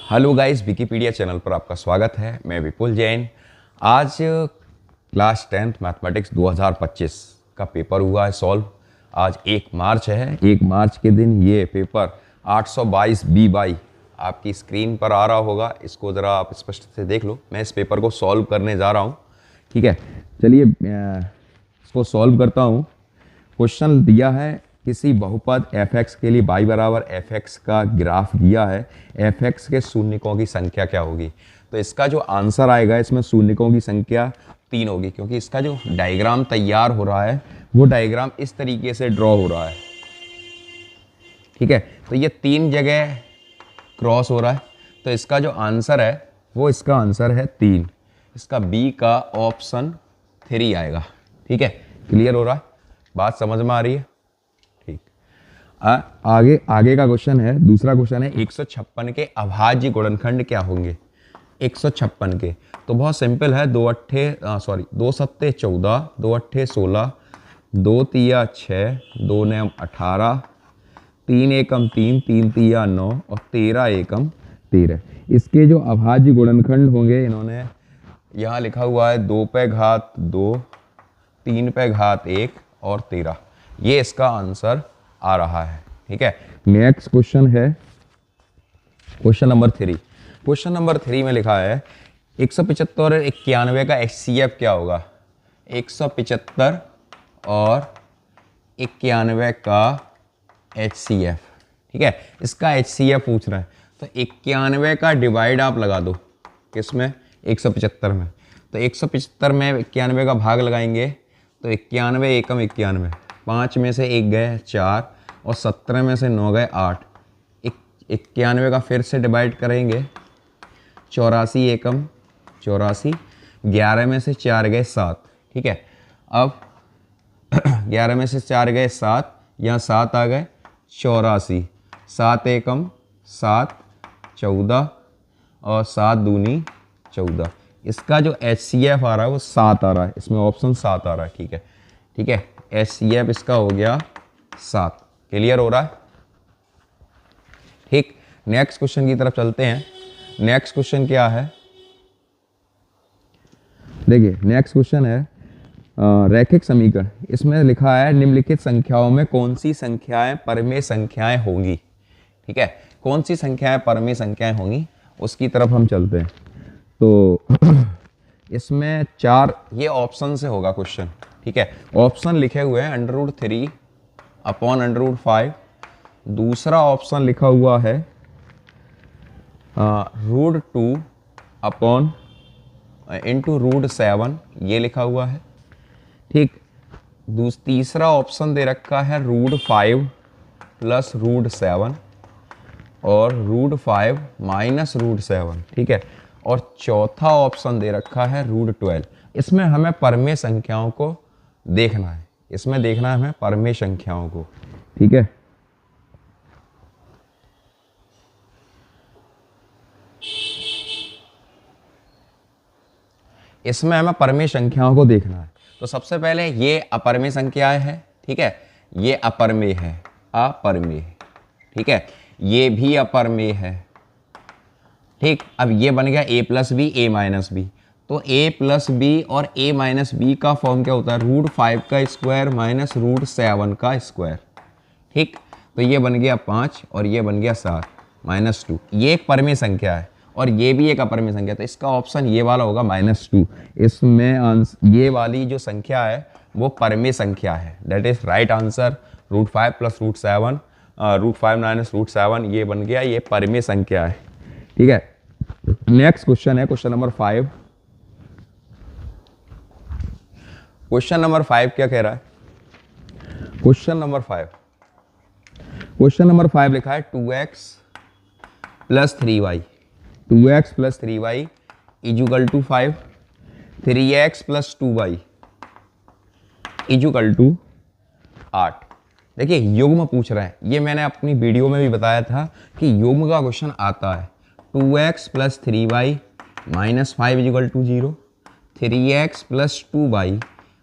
Hello guys, Wikipedia channel पर आपका स्वागत है। मैं विपुल जैन। आज क्लास 10th मैथमेटिक्स 2025 का पेपर हुआ है सॉल्व। आज 1 मार्च है। 1 मार्च के दिन ये पेपर 822 बी बाई आपकी स्क्रीन पर आ रहा होगा। इसको ज़रा आप स्पष्ट से देख लो। मैं इस पेपर को सॉल्व करने जा रहा हूँ। ठीक है, चलिए इसको सॉल्व करता हूँ। क्वेश्चन दिया है किसी बहुपद f(x) के लिए y बराबर f(x) का ग्राफ दिया है। f(x) के शून्यकों की संख्या क्या होगी? तो इसका जो आंसर आएगा, इसमें शून्यकों की संख्या 3 होगी, क्योंकि इसका जो डायग्राम तैयार हो रहा है वो डायग्राम इस तरीके से ड्रॉ हो रहा है। ठीक है, तो ये 3 जगह क्रॉस हो रहा है, तो इसका जो आंसर है वो इसका आंसर है 3। इसका बी का ऑप्शन 3 आएगा। ठीक है, क्लियर हो रहा है? बात समझ में आ रही है? आगे का क्वेश्चन है। दूसरा क्वेश्चन है 156 के अभाज्य गुणनखंड क्या होंगे? 156 के तो बहुत सिंपल है। 2 सत्ते 14, 2 अट्ठे 16, 2 तिया 6, 2 नम 18, 3 एकम 3, 3 तिया 9 और 13 एकम 13। इसके जो अभाज्य गुणनखंड होंगे, इन्होंने यहाँ लिखा हुआ है 2 पे घात 2, 3 पे घात 1 और 13। ये इसका आंसर आ रहा है। ठीक है, नेक्स्ट क्वेश्चन है क्वेश्चन नंबर 3। क्वेश्चन नंबर 3 में लिखा है 175 और 91 का HCF क्या होगा? 175 और 91 का HCF। ठीक है, इसका HCF पूछ रहा है, तो 91 का डिवाइड आप लगा दो किसमें? 175 में। तो 175 में 91 का भाग लगाएंगे तो 91 एकम 91, 5 में से 1 गए 4 और 17 में से 9 गए 8। 91 का फिर से डिवाइड करेंगे, 84 एकम 84, 11 में से 4 गए 7। ठीक है, अब 11 में से 4 गए 7, यहाँ 7 आ गए 84, 7 एकम 7, 14 और 7 दूनी 14। इसका जो HCF आ रहा है वो 7 आ रहा है, इसमें ऑप्शन 7 आ रहा है। ठीक है, ठीक है, HCF इसका हो गया 7। क्लियर हो रहा है? ठीक, नेक्स्ट क्वेश्चन की तरफ चलते हैं। नेक्स्ट क्वेश्चन क्या है? देखिए, नेक्स्ट क्वेश्चन है रैखिक समीकरण। इसमें लिखा है निम्नलिखित संख्याओं में कौन सी संख्याएं परमेय संख्याएं होंगी? ठीक है, कौन सी संख्याएं परमेय संख्याएं होंगी उसकी तरफ हम चलते हैं। तो इसमें 4, ये ऑप्शन से होगा क्वेश्चन। ठीक है, ऑप्शन लिखे हुए हैं √3 अपॉन √5। दूसरा ऑप्शन लिखा हुआ है √2 अपॉन इंटू √7, ये लिखा हुआ है। ठीक, तीसरा ऑप्शन दे रखा है √5 प्लस √7 और √5 माइनस √7। ठीक है, और चौथा ऑप्शन दे रखा है √12। इसमें हमें परमेय संख्याओं को देखना है, इसमें देखना है हमें परमेय संख्याओं को। ठीक है, इसमें हमें परमेय संख्याओं को देखना है। तो सबसे पहले ये अपरमेय संख्याएं हैं। ठीक है, ये अपरमेय है, अपरमेय। ठीक है, ये भी अपरमेय है। ठीक, अब ये बन गया a plus B a minus B. तो a प्लस बी और a माइनस बी का फॉर्म क्या होता है? √5 का स्क्वायर माइनस √7 का स्क्वायर। ठीक, तो ये बन गया 5 और ये बन गया 7 माइनस 2। ये एक परमेय संख्या है और ये भी एक अपरमेय संख्या, तो इसका ऑप्शन ये वाला होगा -2। इसमें ये वाली जो संख्या है वो परमेय संख्या है। That is right answer. √5 plus √7, √5 minus √7, ये बन गया, ये परमेय संख्या है। ठीक है, नेक्स्ट क्वेश्चन है क्वेश्चन नंबर 5। क्वेश्चन नंबर 5 क्या कह रहा है? क्वेश्चन नंबर 5 लिखा है 2x plus 3y, 2x plus 3y equal to 5, 3x plus 2y equal to 8। देखिए, युग्म पूछ रहे हैं। ये मैंने अपनी वीडियो में भी बताया था कि युग्म का क्वेश्चन आता है। 2x plus 3y minus 5 equal to 0, 3x plus 2y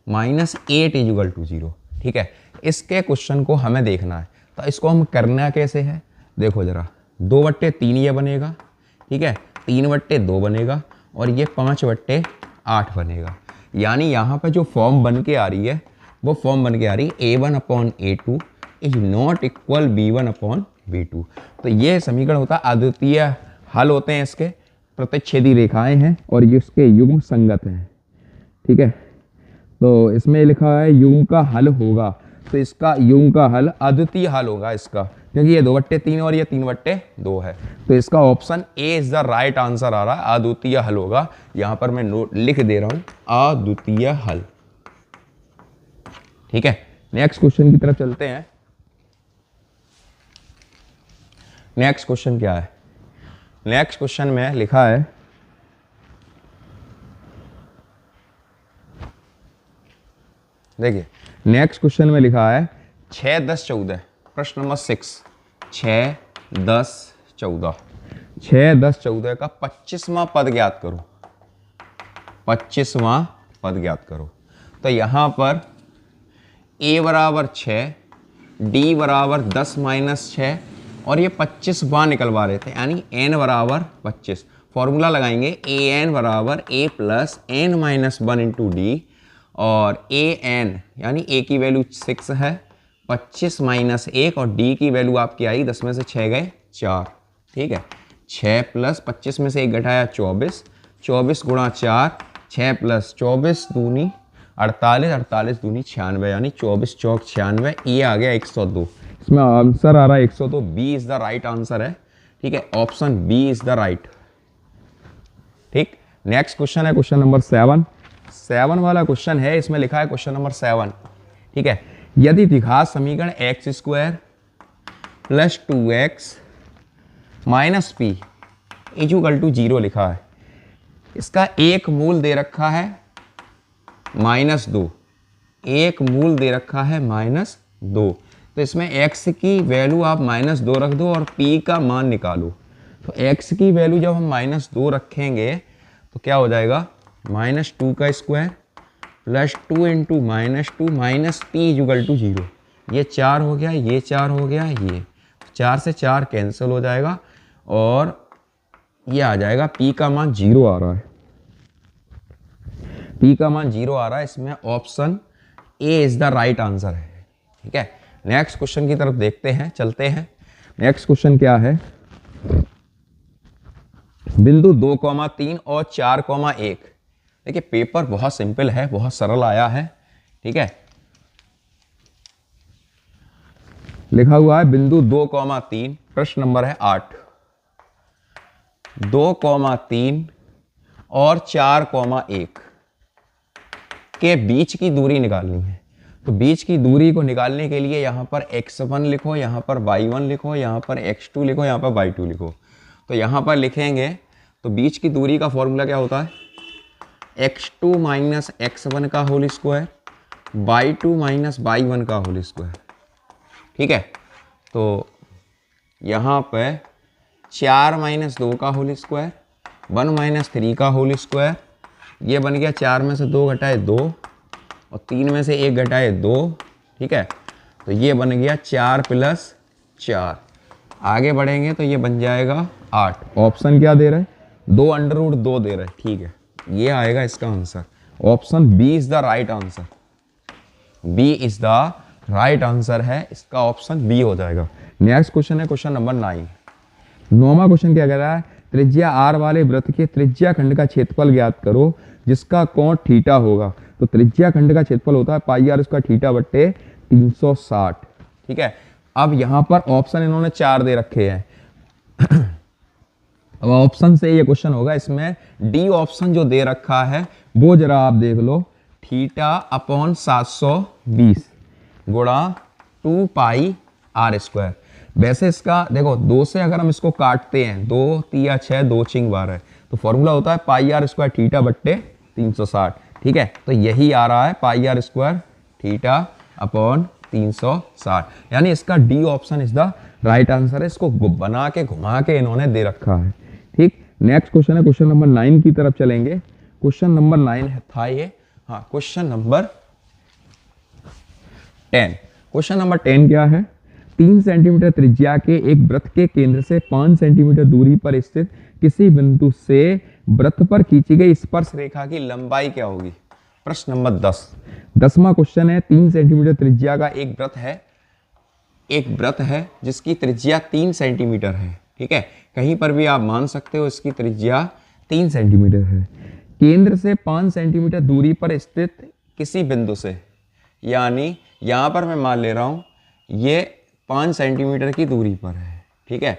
minus 8 equal to 0। ठीक है, इसके क्वेश्चन को हमें देखना है। तो इसको हम करना कैसे है? देखो जरा, 2/3 ये बनेगा। ठीक है, 3/2 बनेगा और ये 5/8 बनेगा। यानी यहाँ पर जो फॉर्म बन के आ रही है वो फॉर्म बन के आ रही है A1/A2 is not equal B1/B2। तो ये समीकरण होता है अद्वितीय हल होते हैं, इसके प्रतिच्छेदी रेखाएं हैं और ये उसके युग्म संगत हैं। ठीक है, तो इसमें लिखा है युग्म का हल होगा, तो इसका युग्म का हल अद्वितीय हल होगा इसका, क्योंकि ये 2/3 और ये 3/2 है। तो इसका option A is the right answer आ रहा है, अद्वितीय हल होगा। यहां पर मैं नोट लिख दे रहा हूं, अद्वितीय हल। ठीक है, नेक्स्ट क्वेश्चन की तरफ चलते हैं। नेक्स्ट क्वेश्चन क्या है? नेक्स्ट क्वेश्चन में लिखा है देखिए, नेक्स्ट क्वेश्चन में लिखा है 6, 10, 14, प्रश्न नंबर 6, 6, 10, 14, 6, 10, 14 का 25वां पद ज्ञात करो। 25वां पद ज्ञात करो। तो यहां पर a बराबर 6, d बराबर 10 - 6 और ये 25वां निकलवा रहे थे, यानी n बराबर 25। फॉर्मूला लगाएंगे an बराबर a plus n - 1 into D, और an यानी a की वैल्यू 6 है, 25 - 1 और d की वैल्यू आपकी आई 10 में से 6 गए 4। ठीक है, 6 प्लस 25 में से 1 घटाया 24, 24 गुणा 4, 6 प्लस 24 दूनी 48, 48 दूनी 96, यानी 24 चौक 96, ये आ गया 102। इसमें आंसर आ रहा है 102, B is the right answer है। ठीक है, option B is the right. ठीक, नेक्स्ट क्वेश्चन है क्वेश्चन नंबर 7। 7 वाला क्वेश्चन है, इसमें लिखा है क्वेश्चन नंबर 7। ठीक है, यदि द्विघात समीकरण x² plus 2x minus p equal to 0 लिखा है, इसका एक मूल दे रखा है -2, एक मूल दे रखा है -2, तो इसमें x की वैल्यू आप -2 रख दो और p का मान निकालो। तो x की वैल्यू जब हम -2 रखेंगे तो क्या हो जाएगा, -2 का square plus 2 into -2 minus p equal to 0। ये 4 हो गया, ये 4 हो गया, ये 4 से 4 कैंसिल हो जाएगा और ये आ जाएगा p का मान 0 आ रहा है, p का मान 0 आ रहा है। इसमें option A is the right answer है। ठीक है, नेक्स्ट क्वेश्चन की तरफ देखते हैं, चलते हैं। नेक्स्ट क्वेश्चन क्या है, बिंदु 2,3 और 4,1। देखिए पेपर बहुत सिंपल है, बहुत सरल आया है। ठीक है, लिखा हुआ है बिंदु 2,3, प्रश्न नंबर है 8, 2,3 और 4,1 के बीच की दूरी निकालनी है। तो बीच की दूरी को निकालने के लिए यहाँ पर x1 लिखो, यहाँ पर y1 लिखो, यहाँ पर x2 लिखो, यहाँ पर y2 लिखो। तो यहाँ पर लिखेंगे तो बीच की दूरी का फॉर्मूला क्या होता है, x2 माइनस x1 का whole square, y2 minus y1 का होल स्क्वायर। ठीक है, तो यहाँ पर 4 - 2 का होल स्क्वायर, 1 - 3 का होल स्क्वायर, ये बन गया 4 में से 2 घटाए 2 और 3 में से 1 घटाए 2। ठीक है, तो ये बन गया 4 + 4। आगे बढ़ेंगे तो ये बन जाएगा 8। ऑप्शन क्या दे रहे हैं, 2 √ 2 दे रहे हैं। ठीक है, ये आएगा इसका answer. Option B is the right answer, B is the right answer है, इसका ऑप्शन बी हो जाएगा। नेक्स्ट क्वेश्चन है क्वेश्चन नंबर 9। 9वां क्वेश्चन क्या कह रहा है, त्रिज्या r वाले वृत्त के त्रिज्या खंड का क्षेत्रफल ज्ञात करो जिसका कोण थीटा होगा। तो त्रिज्या खंड का क्षेत्रफल होता है πr उसका थीटा बट्टे 360। ठीक है, अब यहां पर ऑप्शन इन्होंने 4 दे रखे हैं। अब ऑप्शन से ये क्वेश्चन होगा, इसमें डी ऑप्शन जो दे रखा है वो जरा आप देख लो, θ/720 गुणा 2πr²। वैसे इसका देखो 2 से अगर हम इसको काटते हैं, 2 × 6 2 × 12 तो फॉर्मूला होता है πr² थीटा बट्टे 360। ठीक है, तो यही आ रहा है πr² θ/360, यानी इसका D option is the right answer है। इसको बना के घुमा के इन्होंने दे रखा है। ठीक, नेक्स्ट क्वेश्चन है क्वेश्चन नंबर 9 की तरफ चलेंगे। क्वेश्चन नंबर 9 था ये, हाँ क्वेश्चन नंबर 10। क्वेश्चन नंबर 10 क्या है, 3 सेंटीमीटर त्रिज्या के एक वृत्त के केंद्र से 5 सेंटीमीटर दूरी पर स्थित किसी बिंदु से वृत्त पर खींची गई स्पर्श रेखा की लंबाई क्या होगी। प्रश्न नंबर 10। 10वां क्वेश्चन है, 3 सेंटीमीटर त्रिज्या का एक वृत्त है जिसकी त्रिज्या 3 सेंटीमीटर है। ठीक है, कहीं पर भी आप मान सकते हो इसकी त्रिज्या 3 सेंटीमीटर है। केंद्र से 5 सेंटीमीटर दूरी पर स्थित किसी बिंदु से, यानी यहां पर मैं मान ले रहा हूं ये 5 सेंटीमीटर की दूरी पर है। ठीक है,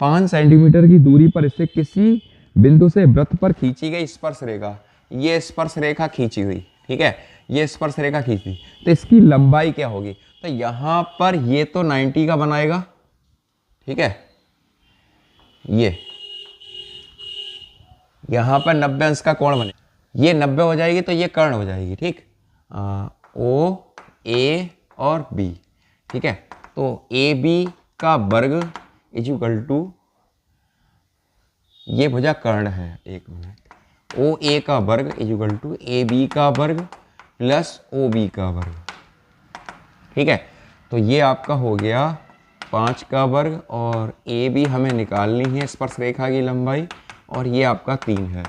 5 सेंटीमीटर की दूरी पर स्थित किसी बिंदु से वृत्त पर खींची गई स्पर्श रेखा, ये स्पर्श रेखा खींची हुई। ठीक है, ये स्पर्श रेखा खींची, तो इसकी लंबाई क्या होगी। तो यहां पर ये तो 90 का बनाएगा। ठीक है, ये यहां पर 90 अंश का कोण बने, ये 90 हो जाएगी तो ये कर्ण हो जाएगी। ठीक, ओ ए और बी। ठीक है, तो ए बी का वर्ग इज इक्वल टू, ये भुजा कर्ण है, एक मिनट, ओ ए का वर्ग is equal to A B का वर्ग प्लस ओ बी का वर्ग। ठीक है, तो ये आपका हो गया 5 का वर्ग और ए बी हमें निकालनी है स्पर्श रेखा की लंबाई, और ये आपका 3 है,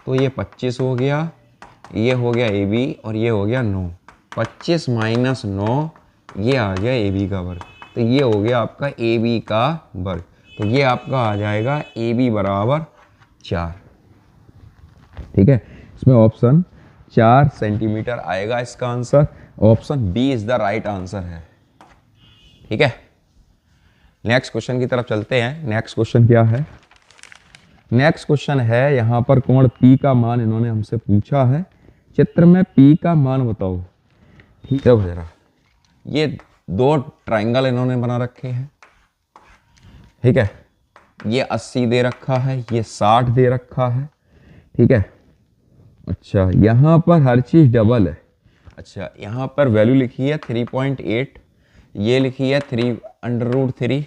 तो ये 25 हो गया, ये हो गया ए बी और ये हो गया 9। 25 माइनस 9, ये आ गया ए बी का वर्ग, तो ये हो गया आपका ए बी का वर्ग। तो ये आपका आ जाएगा ए बी बराबर 4। ठीक है, इसमें ऑप्शन 4 सेंटीमीटर आएगा इसका answer. Option B is the right answer है। ठीक है, नेक्स्ट क्वेश्चन की तरफ चलते हैं। नेक्स्ट क्वेश्चन क्या है। नेक्स्ट क्वेश्चन है, यहां पर कोण P का मान इन्होंने हमसे पूछा है। चित्र में P का मान बताओ। ठीक है जरा, ये 2 ट्राइंगल इन्होंने बना रखे हैं। ठीक है, ये 80 दे रखा है, ये 60 दे रखा है। ठीक है, अच्छा यहाँ पर हर चीज़ डबल है। अच्छा, यहाँ पर वैल्यू लिखी है 3.8, ये लिखी है 3√3,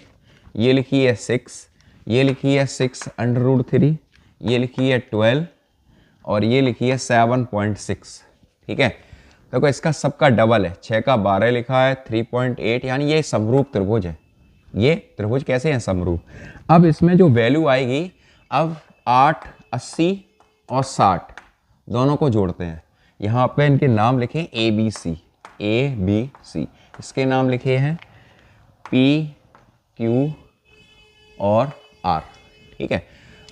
ये लिखी है 6, ये लिखी है 6√3, ये लिखी है 12 और ये लिखी है 7.6। ठीक है, देखो इसका सबका डबल है। 6 का 12 लिखा है, 3.8, यानी ये समरूप त्रिभुज है। ये त्रिभुज कैसे हैं, समरूप। अब इसमें जो वैल्यू आएगी, अब 8, 80 और 60 दोनों को जोड़ते हैं। यहाँ पे इनके नाम लिखे ए बी सी, इसके नाम लिखे हैं पी क्यू और आर। ठीक है,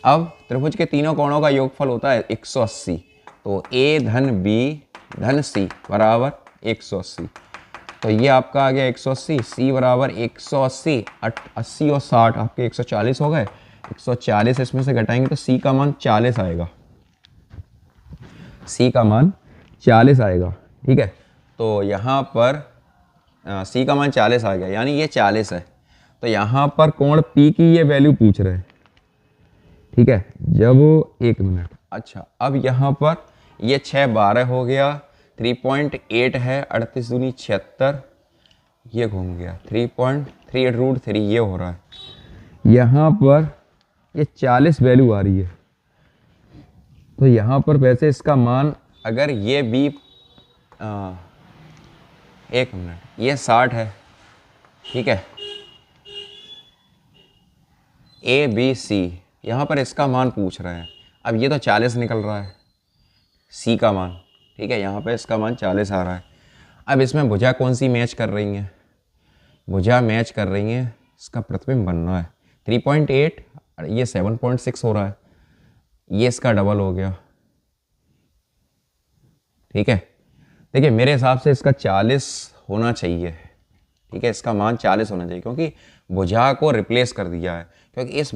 अब त्रिभुज के तीनों कोणों का योगफल होता है 180, तो ए धन बी धन सी बराबर 180। तो ये आपका आ गया 180, सी बराबर 180, 80 और 60 आपके 140 हो गए। 140 इसमें से घटाएंगे तो सी का मान 40 आएगा, सी का मान 40 आएगा। ठीक है, तो यहाँ पर सी का मान 40 आ गया, यानी ये 40 है। तो यहाँ पर कोण पी की ये वैल्यू पूछ रहे हैं। ठीक है, जब एक मिनट, अच्छा अब यहाँ पर ये 6 12 हो गया, 3.8 है, 38 दूनी 76, ये घूम गया 3.3√3, ये हो रहा है। यहाँ पर ये 40 वैल्यू आ रही है, तो यहाँ पर वैसे इसका मान, अगर ये भी एक मिनट, ये 60 है। ठीक है, ए बी सी, यहाँ पर इसका मान पूछ रहे हैं। अब ये तो 40 निकल रहा है सी का मान। ठीक है, यहाँ पे इसका मान 40 आ रहा है। अब इसमें भुजा कौन सी मैच कर रही हैं, भुजा मैच कर रही हैं, इसका प्रतिबिंब बनना है। 3.8 ये 7.6 हो रहा है, ये इसका डबल हो गया। ठीक है, देखिए मेरे हिसाब से इसका 40 होना चाहिए। ठीक है, इसका मान 40 होना चाहिए, क्योंकि भुजा को रिप्लेस कर दिया है। क्योंकि इस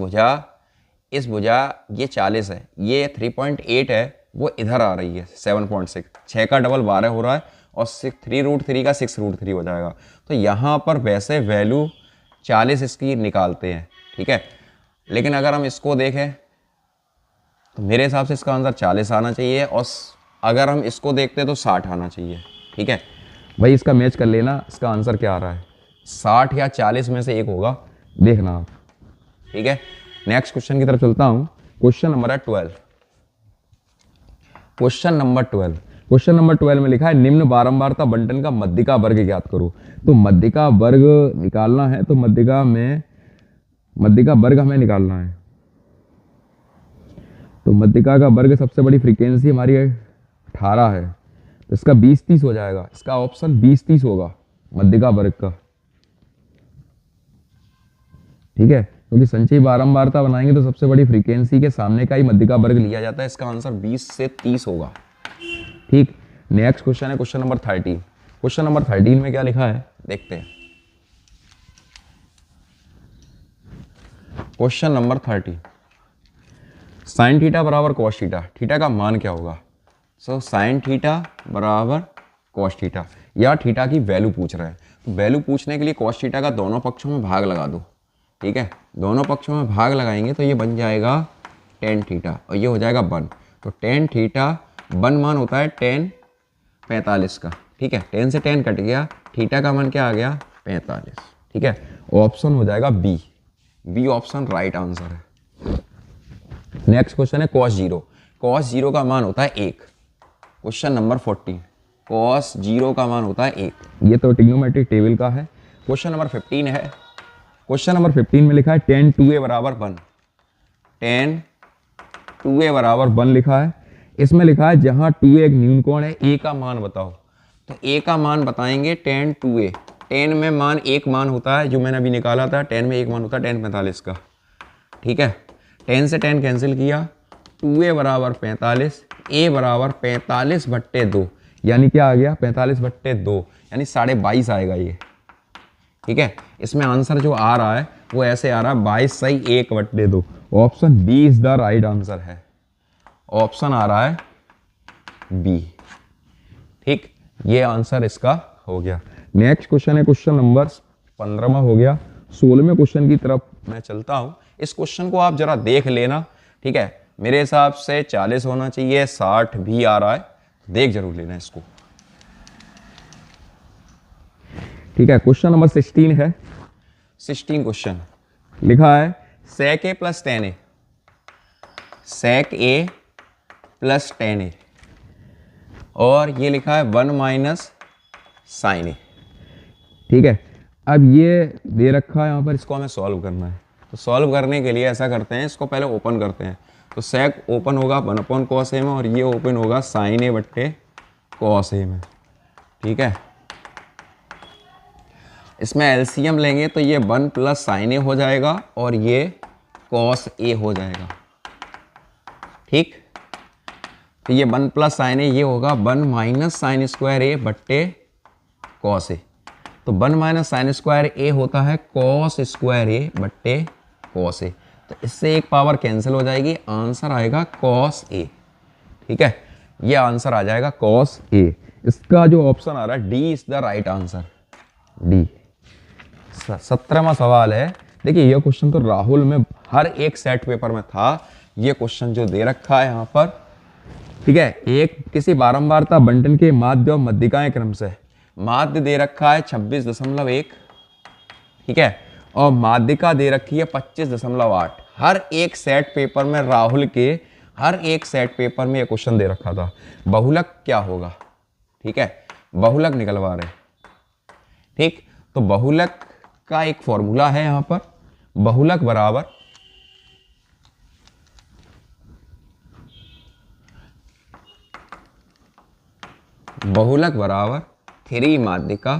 भुजा ये 40 है, ये 3.8 है, वो इधर आ रही है 7.6। 6 का डबल 12 हो रहा है और 3√3 का 6√3 हो जाएगा। तो यहाँ पर वैसे वैल्यू 40 इसकी निकालते हैं। ठीक है, लेकिन अगर हम इसको देखें तो मेरे हिसाब से इसका आंसर 40 आना चाहिए, और अगर हम इसको देखते तो 60 आना चाहिए। ठीक है भाई, इसका मैच कर लेना, इसका आंसर क्या आ रहा है, 60 या 40 में से एक होगा, देखना आप। ठीक है, नेक्स्ट क्वेश्चन की तरफ चलता हूँ। क्वेश्चन नंबर है 12। क्वेश्चन नंबर 12, क्वेश्चन नंबर 12 में लिखा है निम्न बारंबारता बंटन का मध्यिका वर्ग ज्ञात करो। तो मध्यिका वर्ग निकालना है, तो मध्यिका वर्ग हमें निकालना है। तो मध्यिका का वर्ग सबसे बड़ी फ्रीक्वेंसी हमारी 18 है, तो इसका 20-30 हो जाएगा। इसका ऑप्शन 20-30 होगा मध्यिका वर्ग का। ठीक है, क्योंकि संचयी बारंबारता बनाएंगे तो सबसे बड़ी फ्रीक्वेंसी के सामने का ही मध्यिका वर्ग लिया जाता है। इसका आंसर 20 से 30 होगा। ठीक, नेक्स्ट क्वेश्चन है क्वेश्चन नंबर 13। क्वेश्चन नंबर 13 में क्या लिखा है देखते हैं। क्वेश्चन नंबर 13, साइन थीटा बराबर कॉस थीटा, थीटा का मान क्या होगा। सो साइन थीटा बराबर कॉस थीटा, या थीटा की वैल्यू पूछ रहे हैं। तो वैल्यू पूछने के लिए कॉस थीटा का दोनों पक्षों में भाग लगा दो। ठीक है, दोनों पक्षों में भाग लगाएंगे तो ये बन जाएगा टेन थीटा और ये हो जाएगा 1। तो टेन थीटा 1 मान होता है टेन 45 का। ठीक है, 10 से 10 कट गया, थीटा का मान क्या आ गया 45। ठीक है, ऑप्शन हो जाएगा B. B option right answer है। नेक्स्ट क्वेश्चन है कॉस जीरो। कॉस जीरो का मान होता है 1। क्वेश्चन नंबर 14, कॉस जीरो का मान होता है 1। ये तो ट्रिग्नोमेट्रिक टेबल का है। क्वेश्चन नंबर 15 है। क्वेश्चन नंबर 15 में लिखा है tan 2a बराबर 1। tan 2a बराबर 1 लिखा है। इसमें लिखा है जहां 2a एक न्यूनकोण है, a का मान बताओ। तो a का मान बताएंगे tan 2a। tan में मान एक मान होता है जो मैंने अभी निकाला था, tan में एक मान होता है tan 45 का। ठीक है, 10 से 10 कैंसिल किया, 2a बराबर 45, a बराबर 45/2, यानी क्या आ गया 45/2, यानी 22.5 आएगा ये। ठीक है, इसमें आंसर जो आ रहा है वो ऐसे आ रहा है 22 सही 1/2। Option B is the right answer है। ऑप्शन आ रहा है बी। ठीक, ये आंसर इसका हो गया। नेक्स्ट क्वेश्चन है क्वेश्चन नंबर 15वां हो गया। 16वें क्वेश्चन की तरफ मैं चलता हूं। इस क्वेश्चन को आप जरा देख लेना। ठीक है, मेरे हिसाब से 40 होना चाहिए, 60 भी आ रहा है, देख जरूर लेना इसको। ठीक है, क्वेश्चन नंबर 16 है। 16 क्वेश्चन लिखा है sec a plus tan a, sec a plus tan a, और ये लिखा है 1 माइनस साइन ए। ठीक है, अब ये दे रखा है यहाँ पर, इसको हमें सॉल्व करना है। तो सॉल्व करने के लिए ऐसा करते हैं, इसको पहले ओपन करते हैं। तो sec ओपन होगा 1/cos a में, और ये ओपन होगा साइन a बट्टे cos a में। ठीक है, इसमें एलसीएम लेंगे तो ये 1 प्लस साइन ए हो जाएगा और ये कॉस ए हो जाएगा। ठीक, तो ये 1 प्लस साइन ए, ये होगा 1 माइनस साइन स्क्वायर ए बट्टे कॉस ए। तो 1 माइनस साइन स्क्वायर ए होता है कॉस स्क्वायर ए बट्टे कॉस ए। तो इससे एक पावर कैंसिल हो जाएगी, आंसर आएगा कॉस ए। ठीक है, ये आंसर आ जाएगा कॉस ए। इसका जो ऑप्शन आ रहा है D is the right answer. D. 17वां सवाल है। देखिए, यह क्वेश्चन तो राहुल में हर एक सेट पेपर में था। ये क्वेश्चन जो दे रखा है यहाँ पर, ठीक है, एक किसी बारंबारता बंटन के माध्य और मध्यिकाएं क्रम से, माध्य दे रखा है 26.1, ठीक है, और माध्यिका दे रखी है 25.8। हर एक सेट पेपर में, राहुल के हर एक सेट पेपर में यह क्वेश्चन दे रखा था। बहुलक क्या होगा, ठीक है, बहुलक निकलवा रहे। ठीक, तो बहुलक का एक फॉर्मूला है यहां पर, बहुलक बराबर बहुलक 3 माध्यिका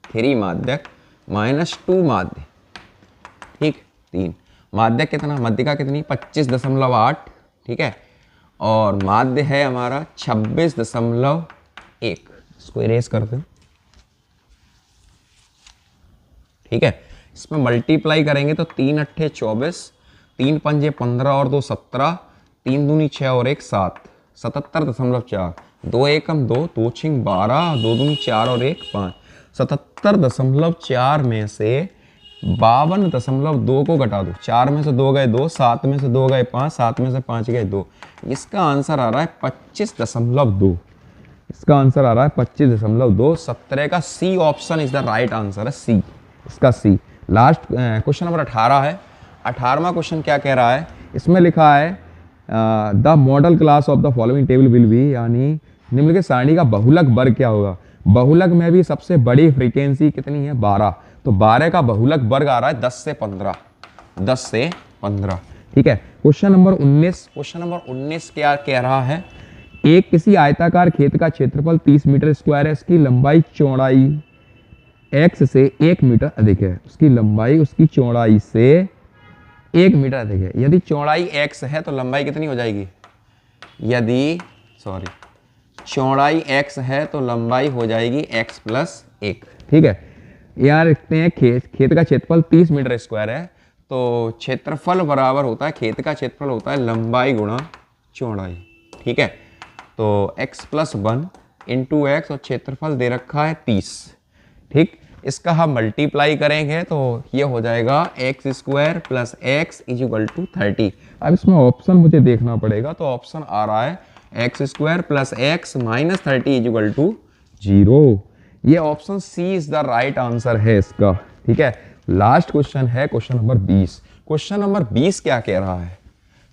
3 माध्यक माइनस 2 माध्य। ठीक, 3 माध्यक कितना, माध्यिका कितनी 25.8, ठीक है, और माध्य है हमारा 26.1। इसको इरेज कर दें। ठीक है, इसमें मल्टीप्लाई करेंगे तो 3 अट्ठे 24, 3 पंजे 15 और 2 17, 3 दूनी 6 और 1 7, 77.4, 2 एकम 2, 2 छिंग 12, 2 दूनी 4 और 1 5, 77.4 में से 52.2 को घटा दो। 4 में से 2 गए 2, 7 में से 2 गए 5, 7 में से 5 गए 2। इसका आंसर आ रहा है 25.2। इसका आंसर आ रहा है 25.2। 17 का C option is the right answer है, सी, इसका सी। लास्ट क्वेश्चन नंबर 18 है। 18वां क्वेश्चन क्या कह रहा है, इसमें लिखा है the model class of the following table will be, यानी निम्नलिखित सारणी का बहुलक वर्ग क्या होगा? बहुलक में भी सबसे बड़ी फ्रीक्वेंसी कितनी है? 12। तो 12 का बहुलक वर्ग आ रहा है 10 से 15, 10 से 15। ठीक है, क्वेश्चन नंबर 19। क्वेश्चन नंबर 19 क्या कह रहा है? एक किसी आयताकार खेत का क्षेत्रफल 30 मीटर स्क्वायर है, इसकी लंबाई चौड़ाई x से 1 मीटर अधिक है। उसकी लंबाई उसकी चौड़ाई से 1 मीटर अधिक है। यदि चौड़ाई x है तो लंबाई कितनी हो जाएगी? चौड़ाई x है तो लंबाई हो जाएगी x प्लस 1। ठीक है, यहाँ लिखते हैं खेत का क्षेत्रफल 30 मीटर स्क्वायर है, तो क्षेत्रफल बराबर होता है, खेत का क्षेत्रफल होता है लंबाई गुणा चौड़ाई। ठीक है, तो x प्लस 1 इंटू एक्स और क्षेत्रफल दे रखा है 30। ठीक, इसका हम मल्टीप्लाई करेंगे तो ये हो जाएगा x square plus x is equal to 30। अब इसमें ऑप्शन मुझे देखना पड़ेगा, तो ऑप्शन आ रहा है x square plus x minus 30 is equal to 0। ये option C is the right answer है इसका। ठीक है, लास्ट क्वेश्चन है क्वेश्चन नंबर 20। क्वेश्चन नंबर 20 क्या कह रहा है?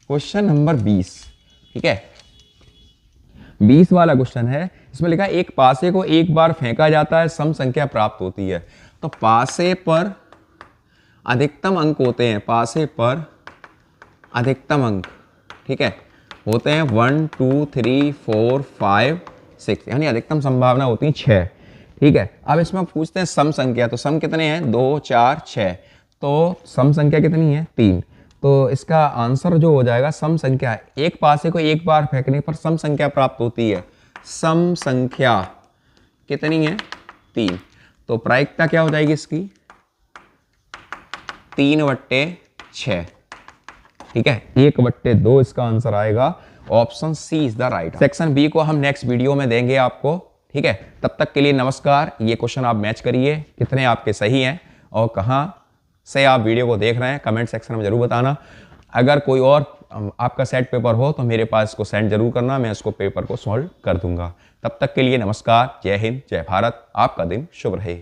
क्वेश्चन नंबर 20, ठीक है, 20 वाला क्वेश्चन है। इसमें लिखा है एक पासे को एक बार फेंका जाता है, सम संख्या प्राप्त होती है। तो पासे पर अधिकतम अंक होते हैं, पासे पर अधिकतम अंक, ठीक है, होते हैं 1 2 3 4 5 6, यानी अधिकतम संभावना होती है 6। ठीक है, अब इसमें पूछते हैं सम संख्या, तो सम कितने हैं? 2 4 6, तो सम संख्या कितनी है? 3। तो इसका आंसर जो हो जाएगा सम संख्या, एक पासे को एक बार फेंकने पर सम संख्या प्राप्त होती है। सम संख्या कितनी है? 3। तो प्रायिकता क्या हो जाएगी इसकी? 3/6। ठीक है, 1/2 इसका आंसर आएगा। Option C is the right. Section B को हम नेक्स्ट वीडियो में देंगे आपको। ठीक है, तब तक के लिए नमस्कार। ये क्वेश्चन आप मैच करिए, कितने आपके सही हैं और कहाँ से आप वीडियो को देख रहे हैं, कमेंट सेक्शन में जरूर बताना। अगर कोई और आपका सेट पेपर हो तो मेरे पास इसको सेंड जरूर करना, मैं उसको पेपर को सॉल्व कर दूंगा। तब तक के लिए नमस्कार, जय हिंद, जय भारत, आपका दिन शुभ रहे।